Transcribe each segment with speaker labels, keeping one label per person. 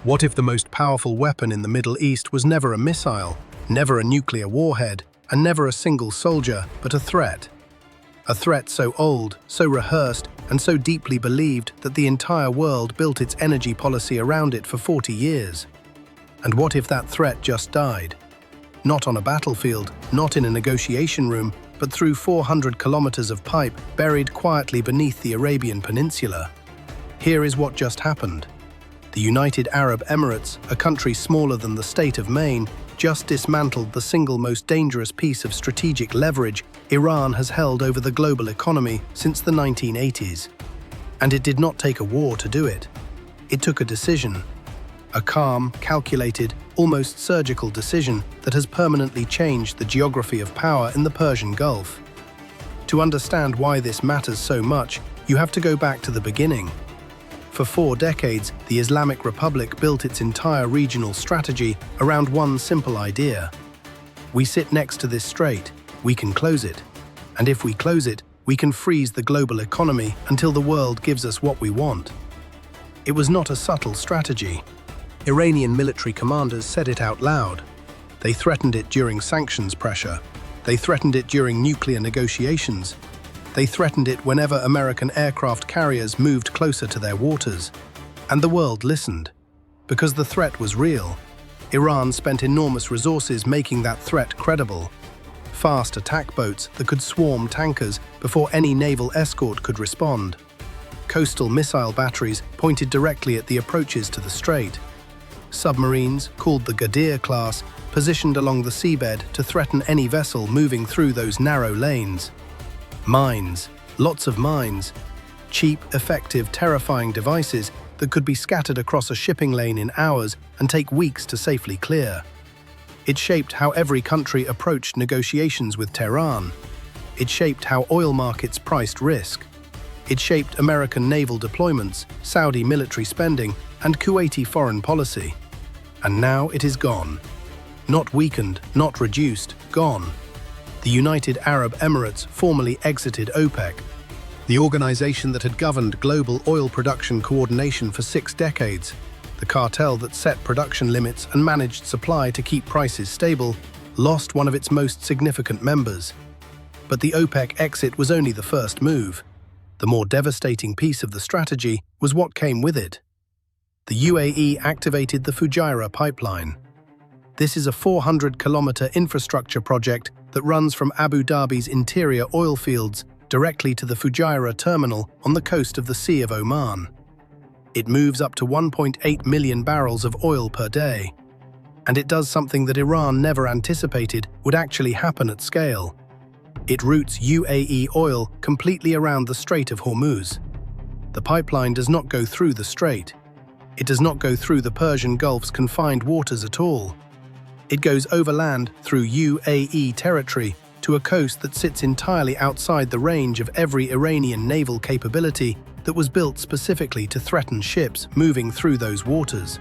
Speaker 1: What if the most powerful weapon in the Middle East was never a missile, never a nuclear warhead, and never a single soldier, but a threat? A threat so old, so rehearsed, and so deeply believed that the entire world built its energy policy around it for 40 years. And what if that threat just died? Not on a battlefield, not in a negotiation room, but through 400 kilometers of pipe buried quietly beneath the Arabian Peninsula. Here is what just happened. The United Arab Emirates, a country smaller than the state of Maine, just dismantled the single most dangerous piece of strategic leverage Iran has held over the global economy since the 1980s. And it did not take a war to do it. It took a decision. A calm, calculated, almost surgical decision that has permanently changed the geography of power in the Persian Gulf. To understand why this matters so much, you have to go back to the beginning. For 4 decades, the Islamic Republic built its entire regional strategy around one simple idea. We sit next to this strait, we can close it. And if we close it, we can freeze the global economy until the world gives us what we want. It was not a subtle strategy. Iranian military commanders said it out loud. They threatened it during sanctions pressure. They threatened it during nuclear negotiations. They threatened it whenever American aircraft carriers moved closer to their waters. And the world listened. Because the threat was real. Iran spent enormous resources making that threat credible. Fast attack boats that could swarm tankers before any naval escort could respond. Coastal missile batteries pointed directly at the approaches to the strait. Submarines, called the Ghadir class, positioned along the seabed to threaten any vessel moving through those narrow lanes. Mines, lots of mines. Cheap, effective, terrifying devices that could be scattered across a shipping lane in hours and take weeks to safely clear. It shaped how every country approached negotiations with Tehran. It shaped how oil markets priced risk. It shaped American naval deployments, Saudi military spending, and Kuwaiti foreign policy. And now it is gone. Not weakened, not reduced, gone. The United Arab Emirates formally exited OPEC, the organization that had governed global oil production coordination for 6 decades, the cartel that set production limits and managed supply to keep prices stable, lost one of its most significant members. But the OPEC exit was only the first move. The more devastating piece of the strategy was what came with it. The UAE activated the Fujairah pipeline. This is a 400-kilometer infrastructure project that runs from Abu Dhabi's interior oil fields directly to the Fujairah terminal on the coast of the Sea of Oman. It moves up to 1.8 million barrels of oil per day. And it does something that Iran never anticipated would actually happen at scale. It routes UAE oil completely around the Strait of Hormuz. The pipeline does not go through the strait. It does not go through the Persian Gulf's confined waters at all. It goes overland through UAE territory to a coast that sits entirely outside the range of every Iranian naval capability that was built specifically to threaten ships moving through those waters.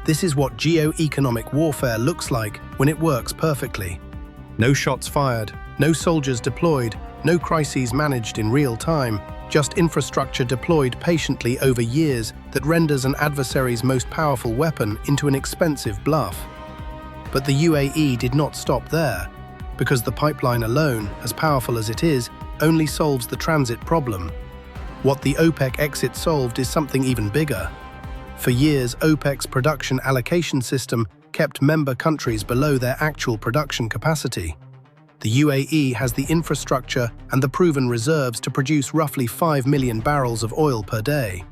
Speaker 1: This is what geo-economic warfare looks like when it works perfectly. No shots fired, no soldiers deployed, no crises managed in real time, just infrastructure deployed patiently over years that renders an adversary's most powerful weapon into an expensive bluff. But the UAE did not stop there, because the pipeline alone, as powerful as it is, only solves the transit problem. What the OPEC exit solved is something even bigger. For years, OPEC's production allocation system kept member countries below their actual production capacity. The UAE has the infrastructure and the proven reserves to produce roughly 5 million barrels of oil per day.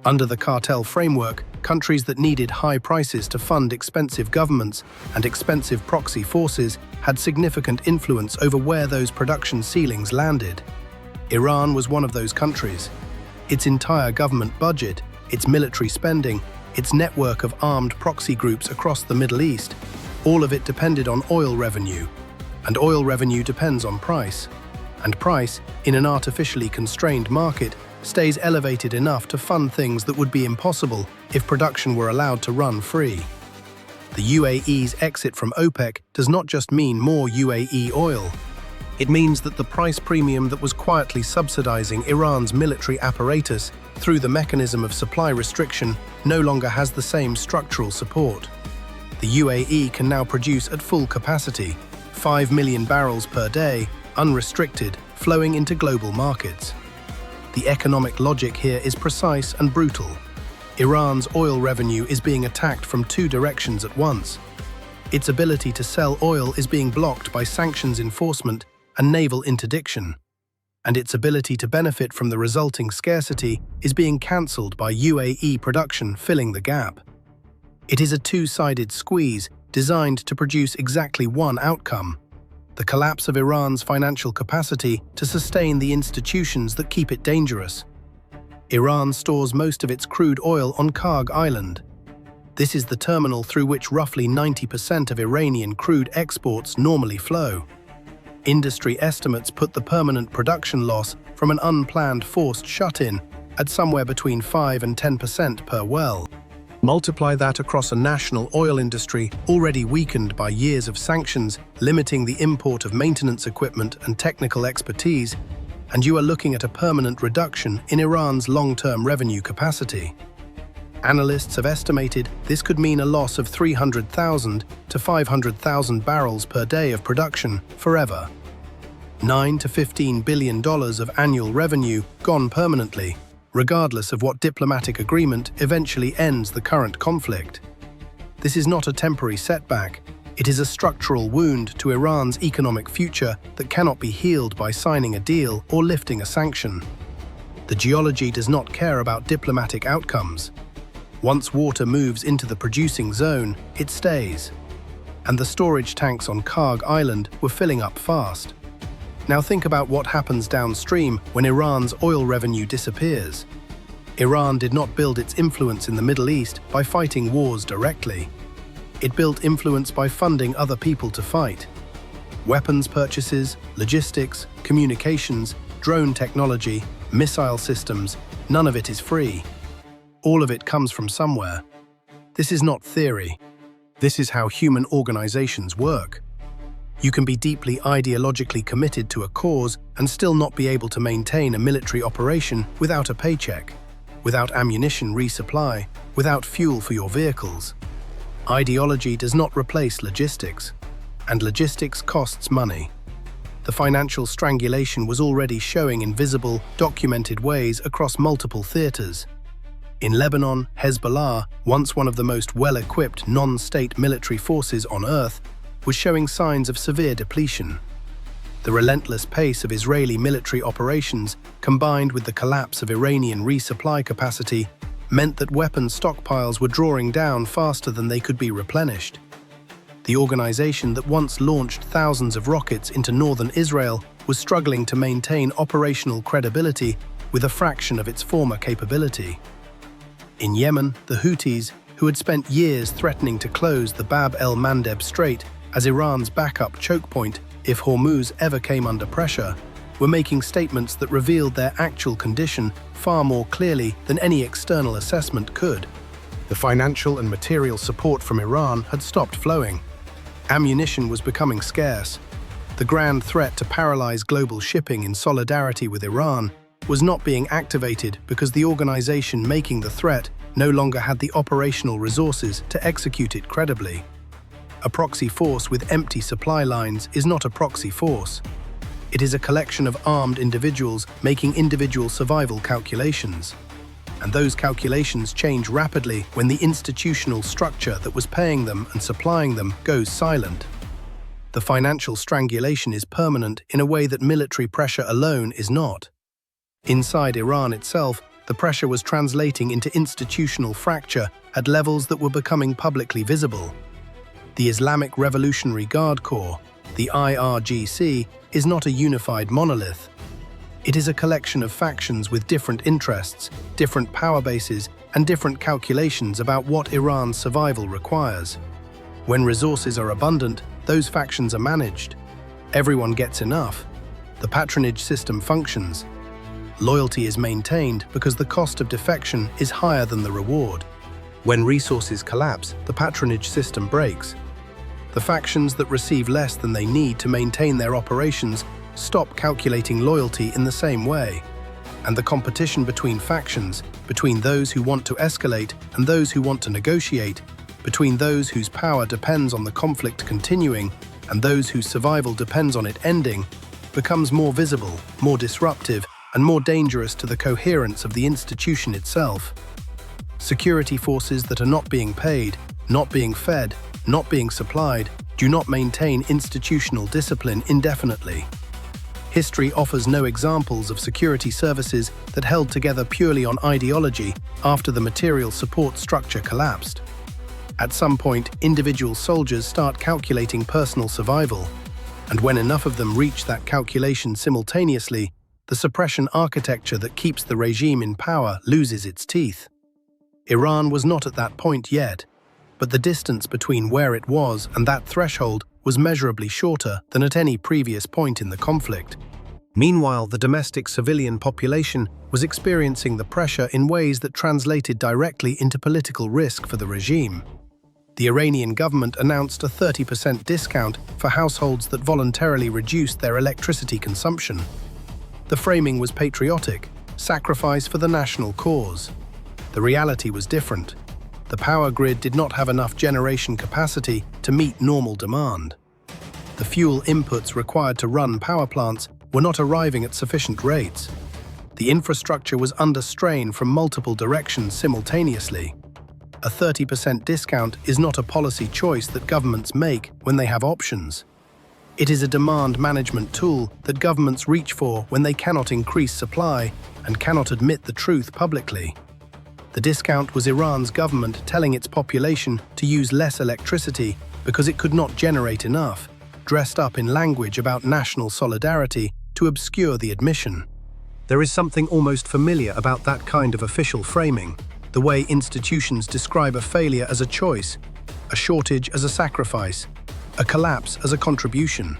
Speaker 1: Under the cartel framework, countries that needed high prices to fund expensive governments and expensive proxy forces had significant influence over where those production ceilings landed. Iran was one of those countries. Its entire government budget, its military spending, its network of armed proxy groups across the Middle East, all of it depended on oil revenue. And oil revenue depends on price. And price, in an artificially constrained market, stays elevated enough to fund things that would be impossible if production were allowed to run free. The UAE's exit from OPEC does not just mean more UAE oil. It means that the price premium that was quietly subsidizing Iran's military apparatus through the mechanism of supply restriction no longer has the same structural support. The UAE can now produce at full capacity, 5 million barrels per day, unrestricted, flowing into global markets. The economic logic here is precise and brutal. Iran's oil revenue is being attacked from two directions at once. Its ability to sell oil is being blocked by sanctions enforcement and naval interdiction, and its ability to benefit from the resulting scarcity is being cancelled by UAE production filling the gap. It is a two-sided squeeze designed to produce exactly one outcome: the collapse of Iran's financial capacity to sustain the institutions that keep it dangerous. Iran stores most of its crude oil on Karg Island. This is the terminal through which roughly 90% of Iranian crude exports normally flow. Industry estimates put the permanent production loss from an unplanned forced shut-in at somewhere between 5 and 10% per well. Multiply that across a national oil industry already weakened by years of sanctions limiting the import of maintenance equipment and technical expertise, and you are looking at a permanent reduction in Iran's long-term revenue capacity. Analysts have estimated this could mean a loss of 300,000 to 500,000 barrels per day of production forever. $9 to $15 billion of annual revenue gone permanently, regardless of what diplomatic agreement eventually ends the current conflict. This is not a temporary setback. It is a structural wound to Iran's economic future that cannot be healed by signing a deal or lifting a sanction. The geology does not care about diplomatic outcomes. Once water moves into the producing zone, it stays. And the storage tanks on Karg Island were filling up fast. Now think about what happens downstream when Iran's oil revenue disappears. Iran did not build its influence in the Middle East by fighting wars directly. It built influence by funding other people to fight. Weapons purchases, logistics, communications, drone technology, missile systems, none of it is free. All of it comes from somewhere. This is not theory. This is how human organizations work. You can be deeply ideologically committed to a cause and still not be able to maintain a military operation without a paycheck, without ammunition resupply, without fuel for your vehicles. Ideology does not replace logistics, and logistics costs money. The financial strangulation was already showing in visible, documented ways across multiple theaters. In Lebanon, Hezbollah, once one of the most well-equipped non-state military forces on Earth, was showing signs of severe depletion. The relentless pace of Israeli military operations, combined with the collapse of Iranian resupply capacity, meant that weapons stockpiles were drawing down faster than they could be replenished. The organization that once launched thousands of rockets into northern Israel was struggling to maintain operational credibility with a fraction of its former capability. In Yemen, the Houthis, who had spent years threatening to close the Bab el-Mandeb Strait as Iran's backup choke point if Hormuz ever came under pressure, were making statements that revealed their actual condition far more clearly than any external assessment could. The financial and material support from Iran had stopped flowing. Ammunition was becoming scarce. The grand threat to paralyze global shipping in solidarity with Iran was not being activated because the organization making the threat no longer had the operational resources to execute it credibly. A proxy force with empty supply lines is not a proxy force. It is a collection of armed individuals making individual survival calculations. And those calculations change rapidly when the institutional structure that was paying them and supplying them goes silent. The financial strangulation is permanent in a way that military pressure alone is not. Inside Iran itself, the pressure was translating into institutional fracture at levels that were becoming publicly visible. The Islamic Revolutionary Guard Corps, the IRGC, is not a unified monolith. It is a collection of factions with different interests, different power bases, and different calculations about what Iran's survival requires. When resources are abundant, those factions are managed. Everyone gets enough. The patronage system functions. Loyalty is maintained because the cost of defection is higher than the reward. When resources collapse, the patronage system breaks. The factions that receive less than they need to maintain their operations stop calculating loyalty in the same way. And the competition between factions, between those who want to escalate and those who want to negotiate, between those whose power depends on the conflict continuing and those whose survival depends on it ending, becomes more visible, more disruptive, and more dangerous to the coherence of the institution itself. Security forces that are not being paid, not being fed, not being supplied, do not maintain institutional discipline indefinitely. History offers no examples of security services that held together purely on ideology after the material support structure collapsed. At some point, individual soldiers start calculating personal survival, and when enough of them reach that calculation simultaneously, the suppression architecture that keeps the regime in power loses its teeth. Iran was not at that point yet, but the distance between where it was and that threshold was measurably shorter than at any previous point in the conflict. Meanwhile, the domestic civilian population was experiencing the pressure in ways that translated directly into political risk for the regime. The Iranian government announced a 30% discount for households that voluntarily reduced their electricity consumption. The framing was patriotic, sacrifice for the national cause. The reality was different. The power grid did not have enough generation capacity to meet normal demand. The fuel inputs required to run power plants were not arriving at sufficient rates. The infrastructure was under strain from multiple directions simultaneously. A 30% discount is not a policy choice that governments make when they have options. It is a demand management tool that governments reach for when they cannot increase supply and cannot admit the truth publicly. The discount was Iran's government telling its population to use less electricity because it could not generate enough, dressed up in language about national solidarity to obscure the admission. There is something almost familiar about that kind of official framing, the way institutions describe a failure as a choice, a shortage as a sacrifice, a collapse as a contribution.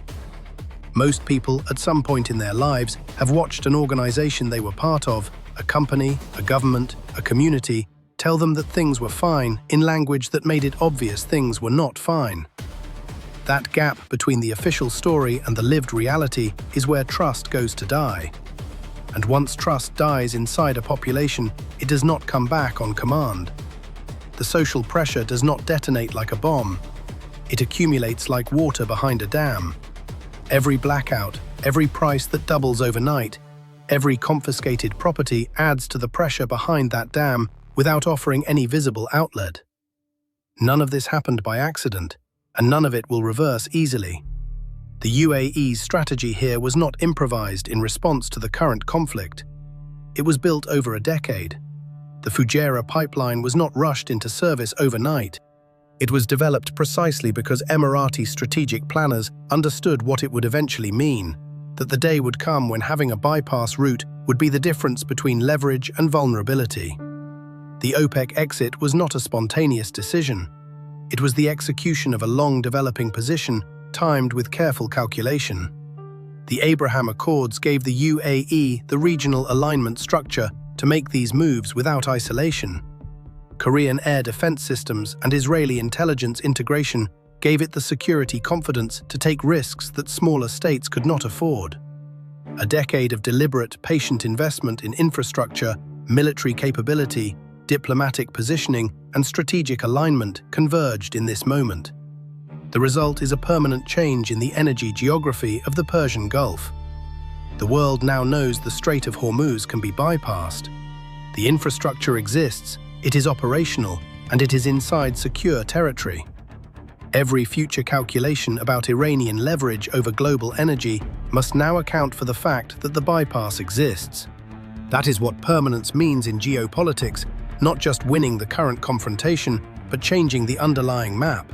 Speaker 1: Most people, at some point in their lives, have watched an organization they were part of, a company, a government, a community, tell them that things were fine in language that made it obvious things were not fine. That gap between the official story and the lived reality is where trust goes to die. And once trust dies inside a population, it does not come back on command. The social pressure does not detonate like a bomb. It accumulates like water behind a dam. Every blackout, every price that doubles overnight, every confiscated property adds to the pressure behind that dam without offering any visible outlet. None of this happened by accident, and none of it will reverse easily. The UAE's strategy here was not improvised in response to the current conflict. It was built over a decade. The Fujairah pipeline was not rushed into service overnight. It was developed precisely because Emirati strategic planners understood what it would eventually mean, that the day would come when having a bypass route would be the difference between leverage and vulnerability. The OPEC exit was not a spontaneous decision. It was the execution of a long-developing position, timed with careful calculation. The Abraham Accords gave the UAE the regional alignment structure to make these moves without isolation. Korean air defense systems and Israeli intelligence integration gave it the security confidence to take risks that smaller states could not afford. A decade of deliberate, patient investment in infrastructure, military capability, diplomatic positioning, and strategic alignment converged in this moment. The result is a permanent change in the energy geography of the Persian Gulf. The world now knows the Strait of Hormuz can be bypassed. The infrastructure exists, it is operational, and it is inside secure territory. Every future calculation about Iranian leverage over global energy must now account for the fact that the bypass exists. That is what permanence means in geopolitics, not just winning the current confrontation, but changing the underlying map.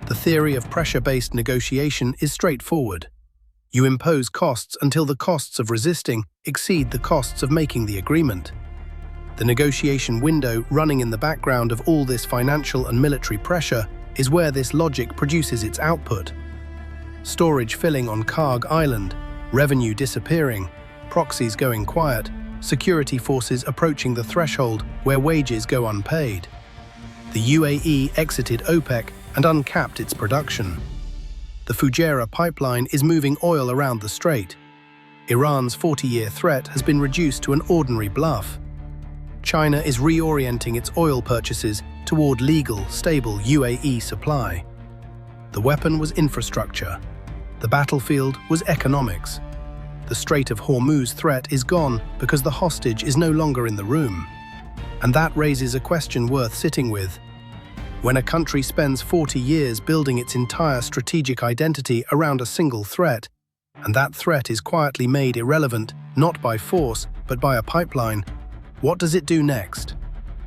Speaker 1: The theory of pressure-based negotiation is straightforward. You impose costs until the costs of resisting exceed the costs of making the agreement. The negotiation window running in the background of all this financial and military pressure is where this logic produces its output. Storage filling on Karg Island, revenue disappearing, proxies going quiet, security forces approaching the threshold where wages go unpaid. The UAE exited OPEC and uncapped its production. The Fujairah pipeline is moving oil around the strait, Iran's 40-year threat has been reduced to an ordinary bluff. China is reorienting its oil purchases toward legal, stable UAE supply. The weapon was infrastructure. The battlefield was economics. The Strait of Hormuz threat is gone because the hostage is no longer in the room. And that raises a question worth sitting with. When a country spends 40 years building its entire strategic identity around a single threat, and that threat is quietly made irrelevant, not by force, but by a pipeline, what does it do next?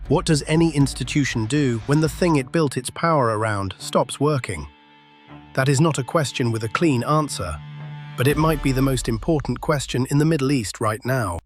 Speaker 1: What does any institution do when the thing it built its power around stops working? That is not a question with a clean answer, but it might be the most important question in the Middle East right now.